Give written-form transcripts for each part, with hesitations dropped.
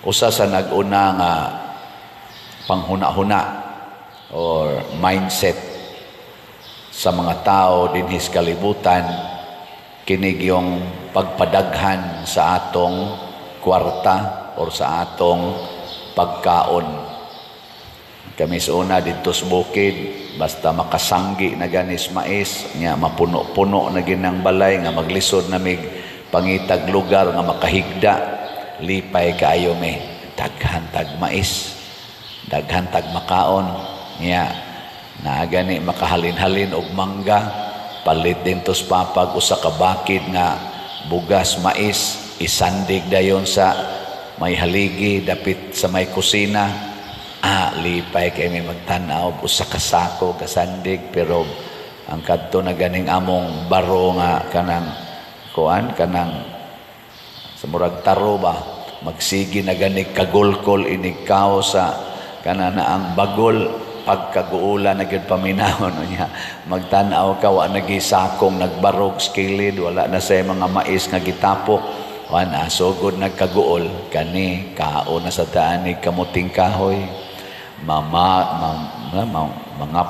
Usa sa nag-una nga panghuna-huna or mindset sa mga tao dinhi sa kalibutan, kinig yung pagpadaghan sa atong kwarta or sa atong pagkaon. Kami sa una dito sa bukid, basta makasanggi na ganis mais, nga mapuno-puno na ginang balay, nga maglisod na mig pangitag lugar, nga makahigda, lipay kaayo may daghan tag mais, daghan tag makaon, nga na gani makahalin-halin og mangga, palit din tos papag usa ka bakid nga bugas mais, isandig dayon sa may haligi dapit sa may kusina. Lipay kay may magtanaw usa ka sako kasandig, pero ang kadto na ganing among baro nga kanang kuan kanang sa murag taro ba, magsigi na ganing kagulkol inikaw sa kanana ang bagol pagkaguula na gyud paminahon niya, magtanaw ka wa nagisakong nagbarog skilid, wala na say mga mais nga gitapok, wana sugod nagkaguol kani kao na sa taanig kamuting kahoy, mga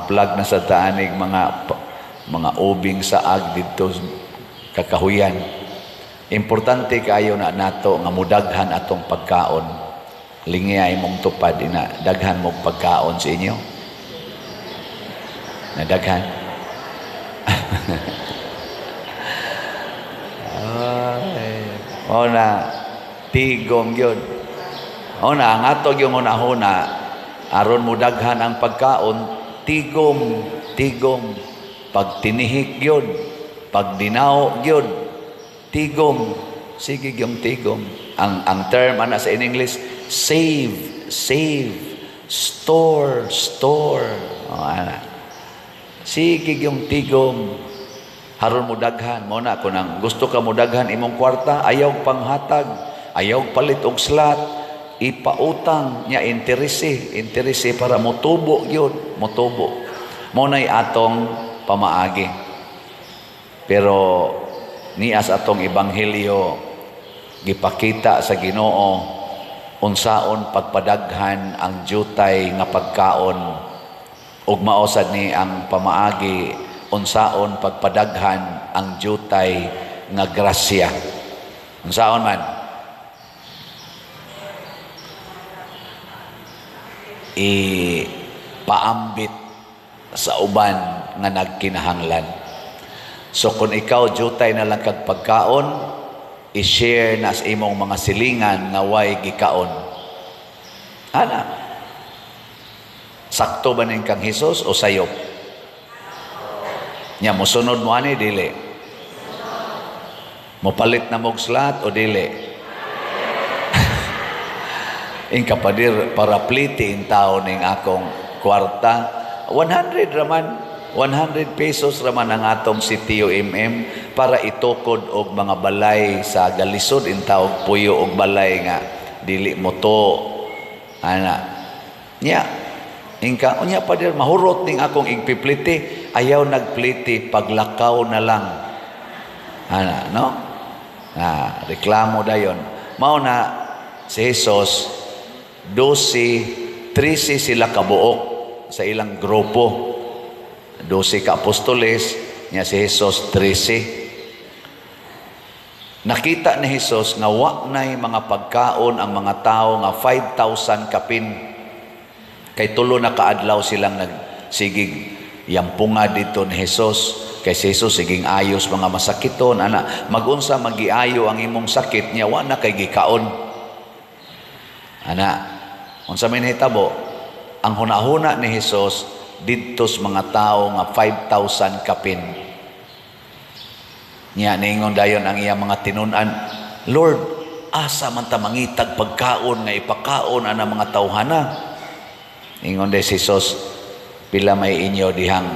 plug na sa taanig mga ubing saag dito kakahuyan. Importante kayo na nato nga mudaghan atong pagkaon. Lingya imong tupad ina daghan mo pagkaon sa inyo. Nadaghan. Ona tigom gyud. Ona ang ato yung una-una aron mo daghan ang pagkaon, tigom, pag tinihik yun, pag dinaw yun, tigom, sige yung tigom. Ang term ana sa in English, save, store. Ana. Sige yung tigom, haron mo daghan. Mo na, kung gusto ka mo daghan imong kwarta, ayaw panghatag, ayaw palit og slot, ipautang niya interese para motubo yun, motubo. Muna'y atong pamaagi. Pero nias atong ebanghelyo gipakita sa Ginoo unsaon pagpadaghan ang jutay nga pagkaon, ug maosad ni ang pamaagi unsaon pagpadaghan ang jutay nga grasya. Unsaon man ipaambit sa uban nga nagkinahanglan. So kung ikaw jutay na lang kag pagkaon, i-share na sa imong mga silingan nga way gikaon. Ana, sakto ba ning kang Hesus o sayop? Nya mosunod mo ani dili? Mopalit na mog slot o dili? In kapadir para pliti in tao ning akong kwarta, 100 raman, 100 pesos raman ang atong sitio para itukod og mga balay sa galisod in tao puyo og balay nga dili mo to ana nya ingka unya padir mahurot ning akong igpipliti, ayaw nagpliti, paglakaw na lang ana no reklamo dayon. Mao na si Jesus 12, 13 sila kabuok sa ilang grupo. 12 ka apostoles, niya si Jesus 13. Nakita ni Jesus nga wa nay mga pagkaon ang mga tao nga 5,000 kapin. Kay tulo na kaadlaw silang nagsigig yampunga dito ni Jesus. Kay si Jesus siging ayos mga masakiton, ana magunsa magiayo ang imong sakit niya wa na kay gikaon. Ana unsa may nahitabo, ang hunahuna ni Jesus didto sa mga tao nga 5,000 kapin. Nya ningon dayon ang iyang mga tinun-an, Lord, asa man ta mangitag pagkaon nga ipakaon ana mga tawhana? Ingon day si Jesus, pila may inyo dihang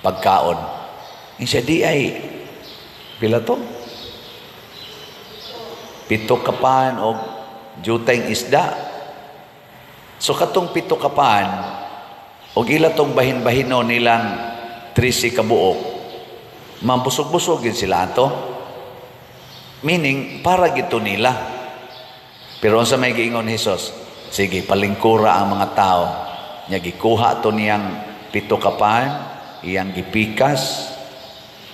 pagkaon? Insya di ay pila to? 7 kapan og jutay isda. So katong 7 kapan og ila tong bahin-bahino nilang 13 kabuok, mambusog-busog yun sila ato. Meaning para gito nila. Pero sa may giingon Hesus, sige, palingkura ang mga tao. Nya gikuha to niyang 7 kapan, iyang gipikas.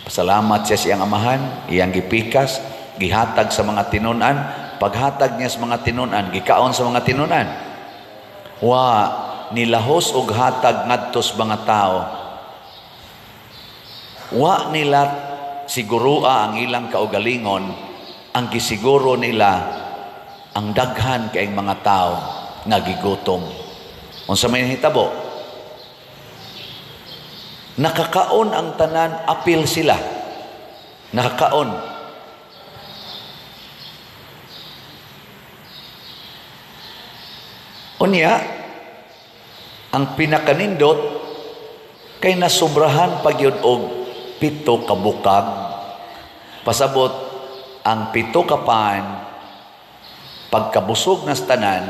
Pasalamat siya siyang amahan, iyang gipikas, gihatag sa mga tinunan. Paghatag niya sa mga tinunan, gikaon sa mga tinunan. Wa nilahos og hatag ngadto sa mga tao. Wa nila sigurua ang ilang kaugalingon, ang gisiguro nila ang daghan kay mga tao nga gigutom. Unsa may hitabo? Nakakaon ang tanan, apil sila. Nakakaon. Unya, ang pinakanindot kay nasubrahan pagyud og 7 ka bukag. Pasabot ang 7 ka pan pagkabusog na tanan,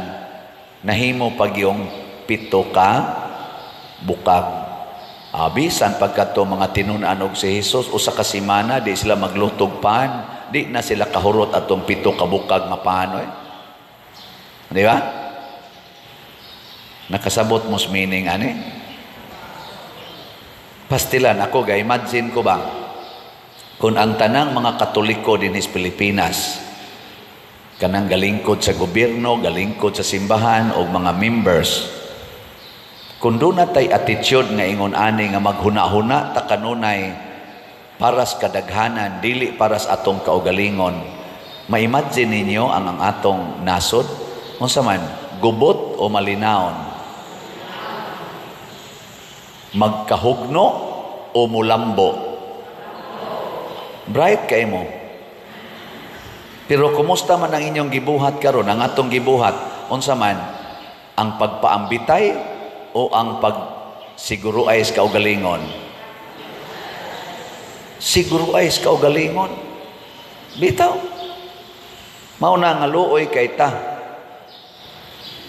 nahimo pag yung 7 ka bukag. Bisan pagkato mga tinunan og si Hesus, usa ka semana, di sila maglutog pan, di na sila kahurot atong 7 ka bukag nga panoy. Di ba? Nakasabot mo sa meaning, ani? Pastilan, ako imagine ko ba, kung ang tanang mga Katoliko din sa Pilipinas, kanang galingkod sa gobyerno, galingkod sa simbahan o mga members, kung doon natay attitude nga ingon ani nga maghuna-huna ta kanunay para sa kadaghanan, dili para sa atong kaugalingon, ma-imagine ninyo ang atong nasod, unsa man, gubot o malinawon, magkahugno o mulambo, bright kay mo. Pero kumusta man ang inyong gibuhat karon, ang atong gibuhat, unsa man, ang pagpaambitay o ang pagsiguruay sa kaugalingon? Siguruay sa kaugalingon. Bitaw. Mauna nga luoy kay ta.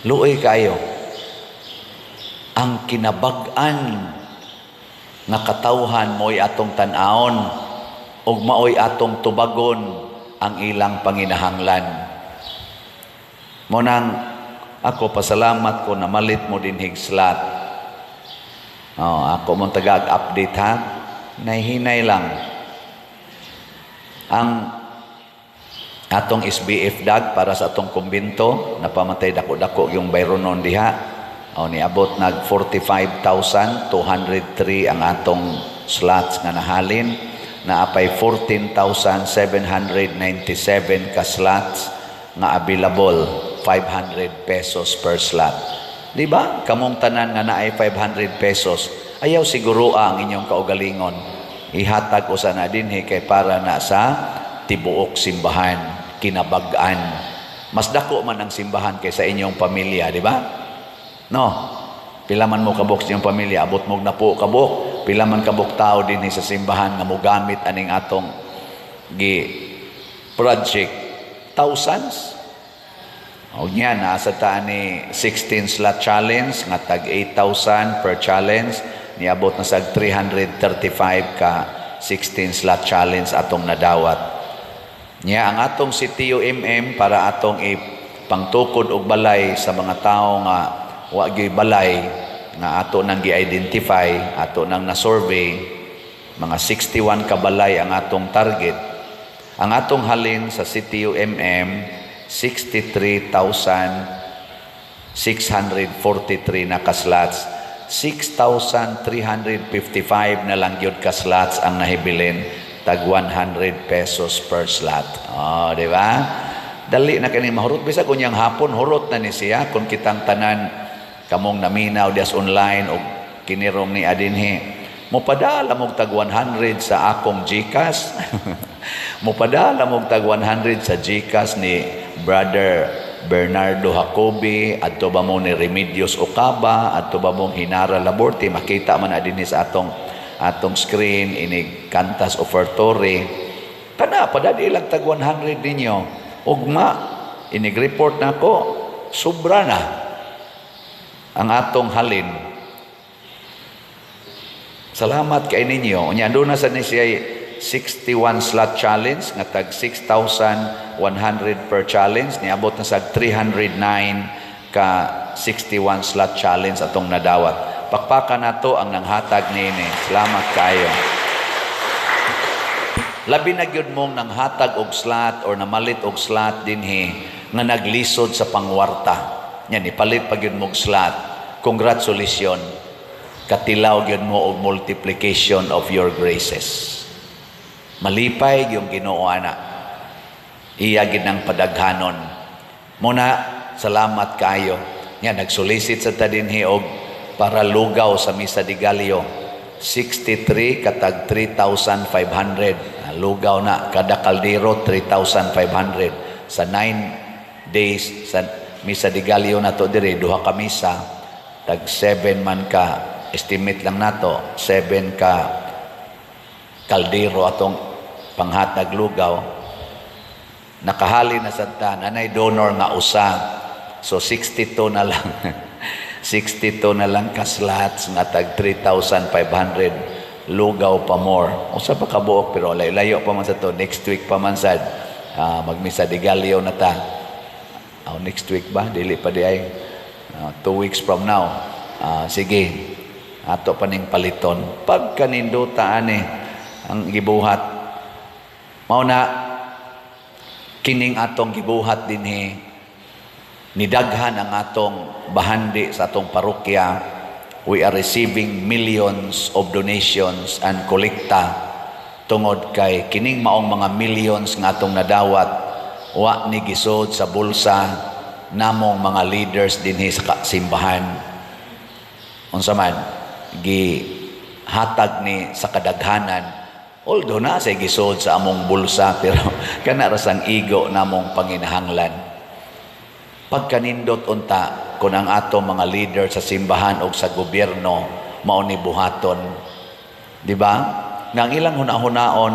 Luoy kayo. Ang kinabag-an nga katawhan mo'y atong tan-aon ug maoy atong tubagon ang ilang panginahanglan. Munang ako pasalamat ko na malit mo din higslat. Ako mong tagag-update ha. Nahihinay lang. Ang atong SBF dag para sa atong kumbinto, napamatay dako-dako yung bayronon diha. Niabot nag 45,203 ang atong slots nga nahalin. Naapay 14,797 ka slots nga available, 500 pesos per slot. Di ba? Kamong tanan nga naay 500 pesos, ayaw siguro ang inyong kaugalingon. Ihatag usa na dinhi kay para na sa tibuok simbahan, kinabag-an. Mas dako man ang simbahan kaysa inyong pamilya, di ba? No? Pila man mo kabuk sa inyong pamilya, abot mo na po kabuk. Pila man kabuk tao din sa simbahan nga mogamit aning atong project, thousands. O niya, nasa taan ni 16 slot challenge nga tag 8,000 per challenge, niabot na sa 335 ka 16 slot challenge atong nadawat. Niya ang atong CTUMM para atong ipangtukod og balay sa mga tao nga wa gyud balay nga ato nang gi-identify, ato nang na-survey, mga 61 kabalay ang atong target. Ang atong halin sa CTUMM, 63,643 na kaslots. 6,355 na lang yun kaslots ang nahibilin, tag 100 pesos per slot. Di ba? Dali na kini mahurot. Bisa kunyang hapon, hurot na ni siya kung kitang tanan kamong naminaw dias online o kinirong ni adinhi. Mopadala mong tag 100 sa akong GCash. Mopadala mong tag 100 sa GCash ni Brother Bernardo Jacobi, adto ba mo ni Remedios Ocaba, adto ba mong Hinara Laborte, makita man adinhi sa atong screen ini Cantas Offertory. Padadi lang tag 100 ninyo. Ugma, inig-report na ko, sobra na ang atong halin. Salamat kay ninyo. Unya doon na sa ni siya 61 slot challenge nga tag 6,100 per challenge, niabot na sa 309 ka 61 slot challenge atong nadawat. Pakpakan nato ang nanghatag niini. Salamat kayo. Labi na gyud mong nanghatag og slot or namalit og slot dinhi nga naglisod sa pangwarta. Yan, ipalit pa gyud mong slot. Congratulations. Katilaw gyud mo og multiplication of your graces. Malipay yung Ginoo ana. Iya gid nang padaghanon. Muna, salamat kayo. Yan, nagsolicit sa tadinhi og para lugaw sa Misa de Gallo. 63 katag 3,500. Lugaw na, kada kaldero 3,500. Sa 9 days sa Misa de Gallo na to dire, duha ka misa, tag 7 man ka, estimate lang nato, 7 ka kaldero atong panghatag lugaw. Nakahali na sa tan, anay donor nga usa. So 62 na lang. 62 na lang ka slots nga tag 3,500 lugaw pa more. Usa pa ka buok pero layo pa man sa to. Next week pa man sad magmisa de Gallo na ta. Next week ba? Dili pa di ay 2 weeks from now. Sige. Ato pa ning paliton. Pag kaninduta ani ang gibuhat. Mao na kining atong gibuhat dinhi nidaghan ang atong bahandi sa atong parokya. We are receiving millions of donations and kolekta tungod kay kining maong mga millions nga atong nadawat wa ni gisod sa bulsa namong mga leaders dinhi sa simbahan. Unsa man gihatag ni sa kadaghanan, although na say gisod sa among bulsa pero kana ra sang igo namong panginahanglan. Pagkanindot unta kung ang ato mga leader sa simbahan o sa gobyerno mao ni buhaton, di ba? Nang ilang hunahunaon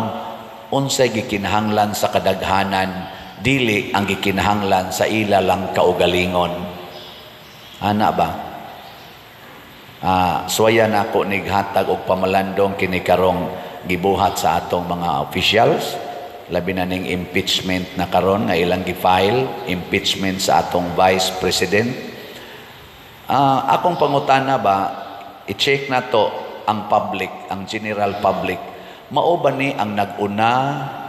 unsay gikinahanglan sa kadaghanan, dili ang gikinahanglan sa ila lang kaugalingon. Ana ba? Suwaya na ako nighatag og pamalandong kini karong gibuhat sa atong mga officials. Labi na ning impeachment na karon nga ilang gi-file, impeachment sa atong Vice President. Akong pangutana ba, i-check na to ang public, ang general public. Mao ba ni ang nag-una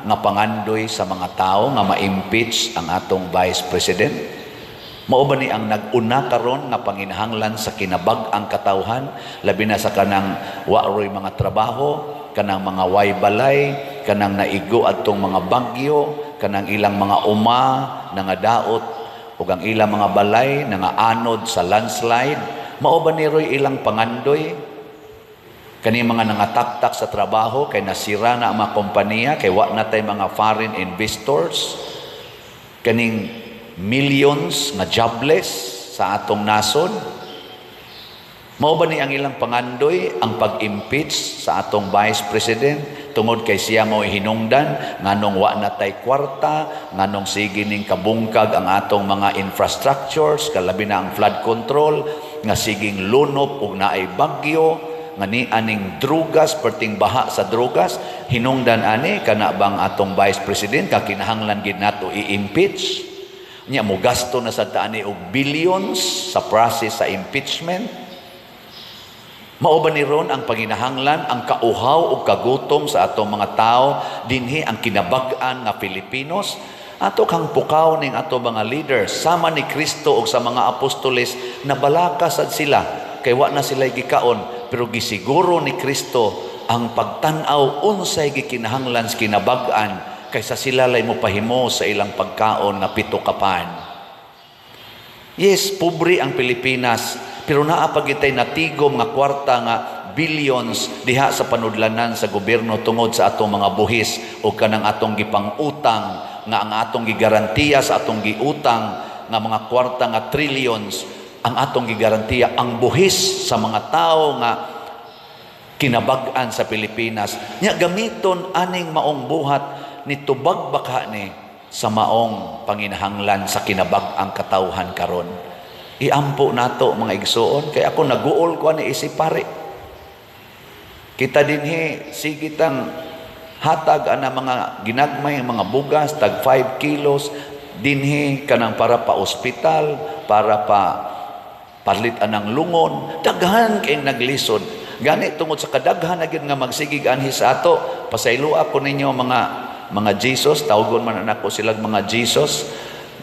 nga pangandoy sa mga tao nga ma-impeach ang atong Vice President? Mao ba ni ang nag-una karon nga panginahanglan sa kinabag-ang katawhan, labi na sa kanang waroy mga trabaho, kanang mga way balay, kanang naigo atong mga bagyo, kanang ilang mga uma nga daot ug ang ilang mga balay nga anod sa landslide. Mao ba ni roy ilang pangandoy? Kani mga nangataktak sa trabaho kay nasira na ang mga kompanya, kay wa na tay mga foreign investors, kaning millions nga jobless sa atong nasod. Mao ba ni ang ilang pangandoy ang pag-impeach sa atong Vice President tungod kay siya mo hinungdan nganong wa na tay kwarta, nganong sige ning kabungkag ang atong mga infrastructures, kalabi na ang flood control, nga siging lunop ug naay bagyo, nga ni aning drugas, perting baha sa drugas, hinungdan ani kana bang atong Vice President kakinahanglan gid nato i-impeach. Nya mo gasto na sa taani og billions sa process sa impeachment. Mao ba ni ron ang panginahanglan, ang kauhaw o kagutom sa atong mga tao dinhi ang kinabag-an nga Pilipinos? Ato kang pukaw ning ato mga leaders sama ni Kristo o sa mga apostoles na balaka sad sila kay wa na sila gikaon, pero gisiguro ni Kristo ang pagtan-aw unsay gikinahanglan sa kinabag-an kaysa sila lay mo pahimo sa ilang pagkaon nga 7 kapan. Yes, pobre ang Pilipinas, pero naa pa gitay natigom nga kwarta nga billions diha sa panudlanan sa gobyerno tungod sa atong mga buhis o kanang atong gipang-utang nga ang atong gigarantiya sa atong giutang nga mga kwarta nga trillions ang atong gigarantiya ang buhis sa mga tao nga kinabag-an sa Pilipinas. Nya gamiton aning maong buhat ni tubag baka ni sa maong panginahanglan sa kinabag-ang katawhan karon. Iampo nato mga igsoon kay ako naguol ko ni isip pare. Kita dinhi sige tang hatag ana mga ginagmay mga bugas tag 5 kilos dinhi kanang para pa ospital, para pa palit anang lungon, daghan kay naglisod. Gani tungod sa kadaghan na gyud nga magsigig anhi sa ato, pasaylo ako ninyo mga Jesus, tawgon man anak ko silang mga Jesus.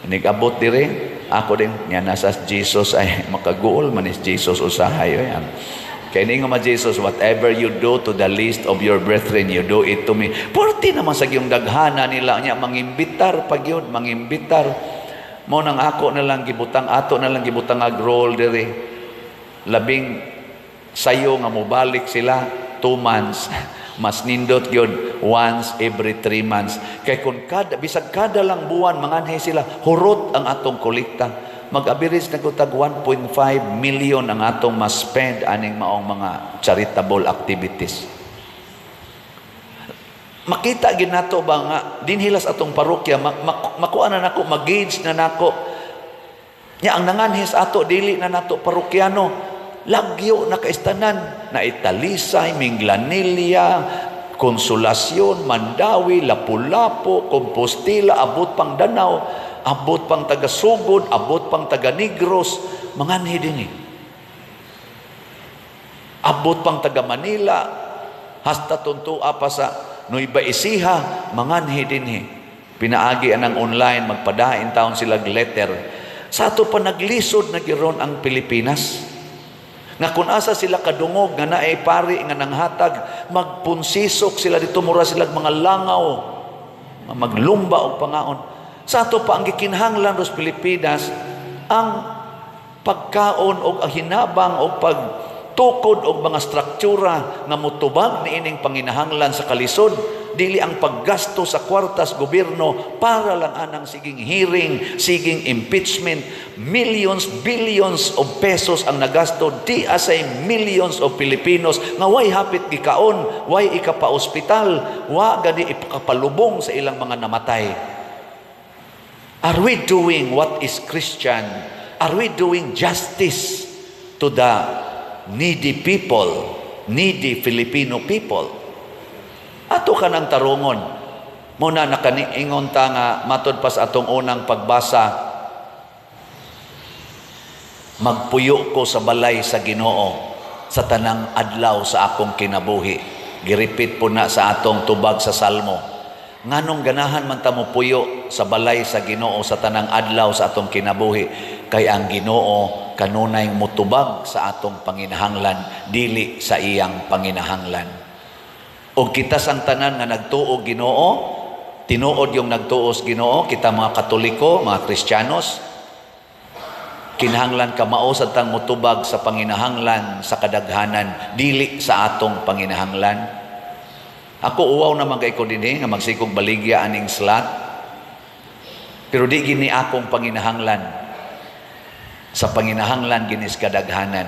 Nigabot dire, ako din nya nasa Jesus ay makaguol man is Jesus usahay yan. Kaya nga mga Jesus, whatever you do to the least of your brethren, you do it to me. Porti naman sa giyong daghana nila niya, mangimbitar pag yun, mangimbitar. Mo nang ako na lang gibutang, ato na lang gibutang agrol dire. Labing sayo nga mobalik sila, 2 months. Mas nindot yun, once every 3 months. Kaya kung bisag kada lang buwan, manganhay sila, hurot ang atong kolekta. Mag-average na kutag 1.5 million ang atong mas-spend aning maong mga charitable activities. Makita ginato ba nga, dinhilas atong parokya, makuha na nako, mag-gauge na nako. Nya ang nanganhis ato, dili na nato parokyano, lagyo na kaistanan, na Italisay, Minglanilla, Konsolasyon, Mandawi, Lapu-Lapu, Compostela, abot pang Danau, abot pang taga-Sugod, abot pang taga-Negros, manganhi din eh. Abot pang taga-Manila, hasta tuntua pa sa Nueva Ecija, manganhi din eh. Pinaagi anang online, magpadain taon sila letter. Sa ato pa naglisod na giron ang Pilipinas. Nga kung asa sila kadungog, nga naay pari, nga nanghatag, magpunsisok sila dito, mura sila mga langaw, maglumba o pangaon. Sa ato pa ang gikinahanglan sa Pilipinas ang pagkaon o hinabang o pagtukod o mga struktura nga mutubag niining panginahanglan sa kalisod, dili ang paggasto sa kwartas gobyerno para lang anang siging hearing, siging impeachment. Millions, billions of pesos ang nagasto, di asay millions of Filipinos nga way hapit gikaon, way ikapa-ospital, wa gani ipakapalubong sa ilang mga namatay. Are we doing what is Christian? Are we doing justice to the needy people, needy Filipino people? Ato ka ng tarungon. Muna nakaniingon ta nga matod pa sa atong unang pagbasa, magpuyo ko sa balay sa Ginoo sa tanang adlaw sa akong kinabuhi. Giripit po na sa atong tubag sa Salmo. Nganong ganahan man ta mo puyo sa balay sa Ginoo sa tanang adlaw sa atong kinabuhi, kay ang Ginoo kanunay mutubag sa atong panginahanglan, dili sa iyang panginahanglan. Og kita sang tanan nga nagtuo Ginoo, tinuod yung nagtuos Ginoo, kita mga Katoliko, mga Kristiyanos, kinahanglan ka mao sa tang mutubag sa panginahanglan sa kadaghanan, dili sa atong panginahanglan. Ako uwaw naman kay ko dinhi nga magsikog baligya aning slot. Pero di gini akong panginahanglan. Sa panginahanglan ginis kadaghanan.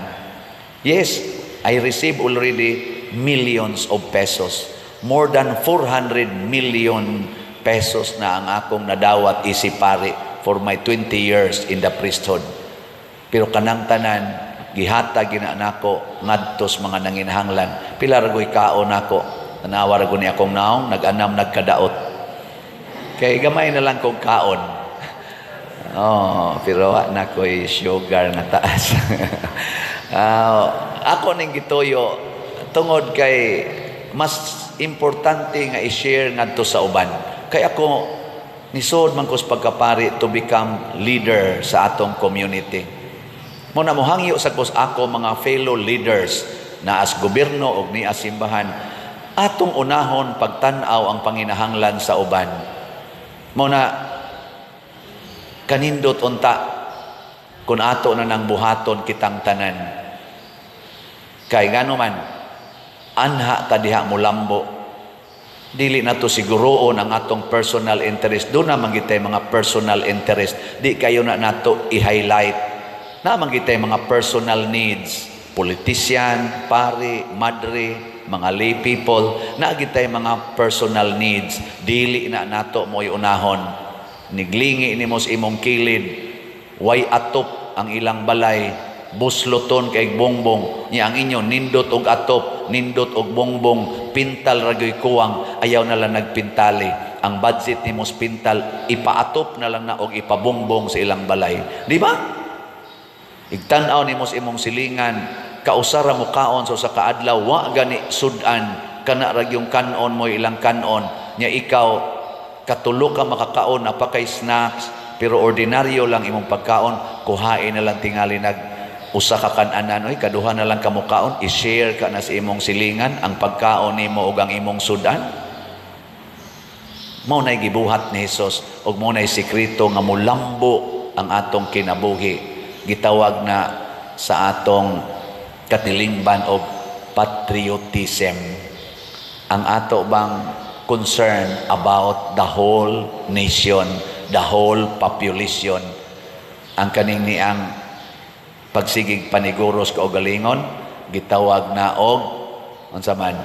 Yes, I receive already millions of pesos. More than 400 million pesos na ang akong nadawat isipari for my 20 years in the priesthood. Pero kanang tanan gihatag gina nako ngadtos mga nanginahanglan. Pila ra goy kaon nako. Tanawar ko ni akong naong, nag-anam, nagkadaot. Kaya gamay na lang kong kaon. Pero na ko'y sugar na taas. Ako ning gituyo, tungod kay mas importante nga i-share ngadto sa uban. Kaya ako, nisod man ko sa pagkapari to become leader sa atong community. Muna mo hangyo sa kus ako mga fellow leaders na as gobyerno o ni as simbahan, atong unahon pagtanaw ang panginahanglan sa uban. Muna kanindot unta kung ato na nang buhaton kitang tanan. Kay ngano man anha ta diha mulambo. Dili na to siguroon ang atong personal interest. Doon na manggitay mga personal interest. Di kayo na nato i-highlight. Na manggitay mga personal needs. Politician, pari, madre, mga lay people, naagitay mga personal needs, dili na nato mo'y unahon. Niglingi ni mo sa imong kilid, way atop ang ilang balay, busloton kay bongbong, niya ang inyo nindot og atop, nindot og bongbong, pintal ragoy kuwang, ayaw na lang nagpintali. Ang budget ni mos pintal, ipaatop na lang na o ipabongbong sa ilang balay. Di ba? Igtanaw ni mos imong silingan, kausara mo kaon sa kaadlaw, wa gani sudan, kana rag yung kanon mo ilang kanon, nya ikaw, katulo ka makakaon, napakay snacks, pero ordinaryo lang imong pagkaon, kuhain na lang tingali usa ka kananan, oy kaduha na lang kamo kaon, i-share ka na sa imong silingan ang pagkaon nimo ug ang imong sudan. Mao nay gibuhat ni Hesus ug mao nay sekreto nga mulambo ang atong kinabuhi. Gitawag na sa atong katilingban og patriotism. Ang ato bang concern about the whole nation, the whole population. Ang kaning niang pagsigig paniguros o galingon, gitawag na og unsa man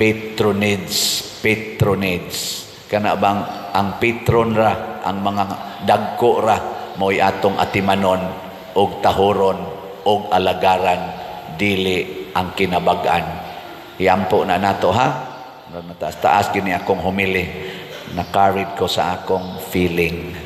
patronage. Kana bang ang patron ra, ang mga dagko ra mo'y atong atimanon og tahoron og alagaran, dili ang kinabag-an. Iampo na nato ha. Mataas-taas gini akong humili, na-carried ko sa akong feeling.